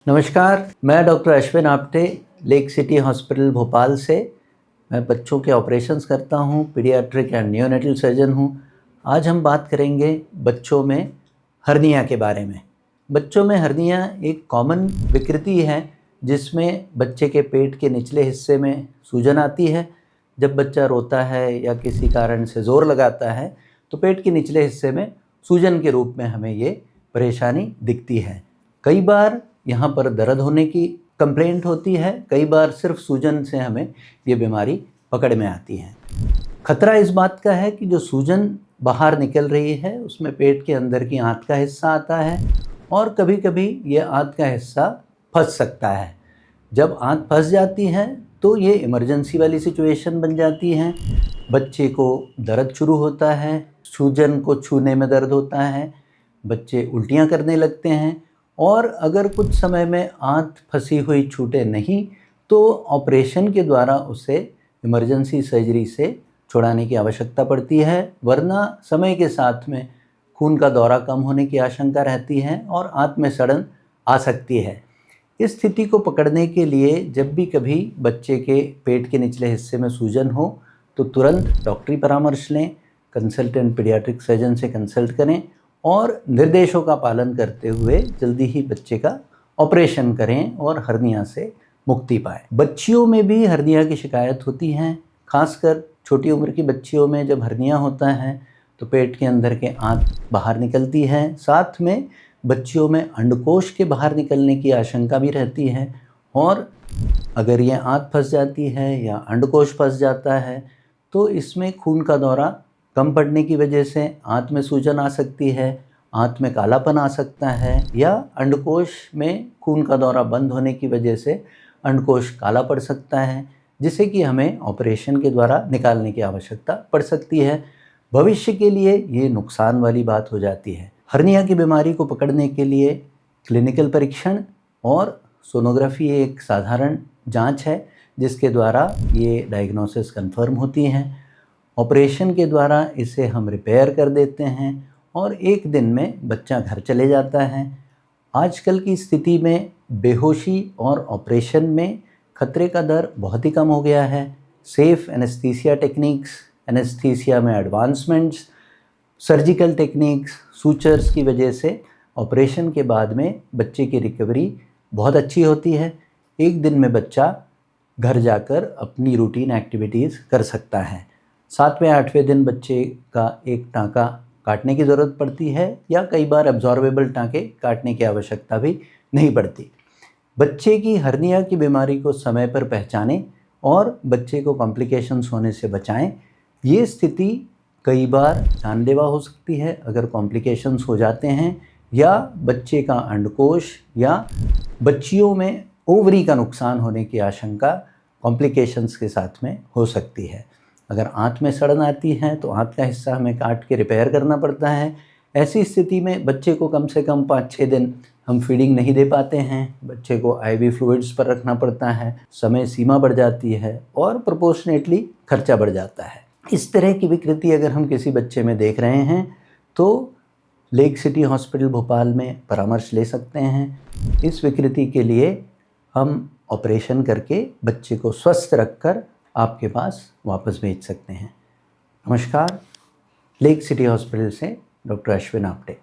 नमस्कार, मैं doctor Ashwin Apte, lake city hospital Bhopal से। मैं बच्चों के ऑपरेशंस करता हूँ, पीडियाट्रिक एंड नियोनेटल सर्जन हूँ। आज हम बात करेंगे बच्चों में हर्निया के बारे में। बच्चों में हर्निया एक कॉमन विकृति है जिसमें बच्चे के पेट के निचले हिस्से में सूजन आती है। जब बच्चा रोता है या किसी कारण से ज़ोर लगाता है तो पेट के निचले हिस्से में सूजन के रूप में हमें ये परेशानी दिखती है। कई बार यहाँ पर दर्द होने की कंप्लेंट होती है, कई बार सिर्फ सूजन से हमें ये बीमारी पकड़ में आती है। खतरा इस बात का है कि जो सूजन बाहर निकल रही है उसमें पेट के अंदर की आंत का हिस्सा आता है और कभी कभी ये आंत का हिस्सा फंस सकता है। जब आंत फंस जाती है तो ये इमरजेंसी वाली सिचुएशन बन जाती है। बच्चे को दर्द शुरू होता है, सूजन को छूने में दर्द होता है, बच्चे उल्टियाँ करने लगते हैं और अगर कुछ समय में आंत फंसी हुई छूटे नहीं तो ऑपरेशन के द्वारा उसे इमरजेंसी सर्जरी से छुड़ाने की आवश्यकता पड़ती है, वरना समय के साथ में खून का दौरा कम होने की आशंका रहती है और आंत में सड़न आ सकती है। इस स्थिति को पकड़ने के लिए जब भी कभी बच्चे के पेट के निचले हिस्से में सूजन हो तो तुरंत डॉक्टरी परामर्श लें, कंसल्टेंट पीडियाट्रिक सर्जन से कंसल्ट करें और निर्देशों का पालन करते हुए जल्दी ही बच्चे का ऑपरेशन करें और हर्निया से मुक्ति पाएं। बच्चियों में भी हर्निया की शिकायत होती है, खासकर छोटी उम्र की बच्चियों में जब हर्निया होता है तो पेट के अंदर के आंत बाहर निकलती है, साथ में बच्चियों में अंडकोश के बाहर निकलने की आशंका भी रहती है और अगर ये आंत फंस जाती है या अंडकोश फंस जाता है तो इसमें खून का दौरा कम पड़ने की वजह से आंत में सूजन आ सकती है, आंत में कालापन आ सकता है या अंडकोश में खून का दौरा बंद होने की वजह से अंडकोश काला पड़ सकता है, जिसे कि हमें ऑपरेशन के द्वारा निकालने की आवश्यकता पड़ सकती है। भविष्य के लिए ये नुकसान वाली बात हो जाती है। हर्निया की बीमारी को पकड़ने के लिए क्लिनिकल परीक्षण और सोनोग्राफी एक साधारण जांच है जिसके द्वारा ये डायग्नोसिस कंफर्म होती हैं। ऑपरेशन के द्वारा इसे हम रिपेयर कर देते हैं और एक दिन में बच्चा घर चले जाता है। आजकल की स्थिति में बेहोशी और ऑपरेशन में खतरे का दर बहुत ही कम हो गया है। सेफ एनेस्थीसिया टेक्निक्स, एनेस्थीसिया में एडवांसमेंट्स, सर्जिकल टेक्निक्स, सूचर्स की वजह से ऑपरेशन के बाद में बच्चे की रिकवरी बहुत अच्छी होती है। एक दिन में बच्चा घर जाकर अपनी रूटीन एक्टिविटीज़ कर सकता है। 7वें 8वें दिन बच्चे का एक टाँका काटने की ज़रूरत पड़ती है या कई बार एब्जॉर्बेबल टाँके काटने की आवश्यकता भी नहीं पड़ती। बच्चे की हर्निया की बीमारी को समय पर पहचानें और बच्चे को कॉम्प्लिकेशंस होने से बचाएं। ये स्थिति कई बार जानलेवा हो सकती है अगर कॉम्प्लिकेशंस हो जाते हैं या बच्चे का अंडकोश या बच्चियों में ओवरी का नुकसान होने की आशंका कॉम्प्लिकेशंस के साथ में हो सकती है। अगर आंत में सड़न आती है तो आंत का हिस्सा हमें काट के रिपेयर करना पड़ता है। ऐसी स्थिति में बच्चे को कम से कम 5-6 दिन हम फीडिंग नहीं दे पाते हैं, बच्चे को आईवी फ्लूइड्स पर रखना पड़ता है, समय सीमा बढ़ जाती है और प्रोपोर्शनेटली खर्चा बढ़ जाता है। इस तरह की विकृति अगर हम किसी बच्चे में देख रहे हैं तो लेक सिटी हॉस्पिटल भोपाल में परामर्श ले सकते हैं। इस विकृति के लिए हम ऑपरेशन करके बच्चे को स्वस्थ रखकर आपके पास वापस भेज सकते हैं। नमस्कार, लेक सिटी हॉस्पिटल से डॉक्टर अश्विन आप्टे।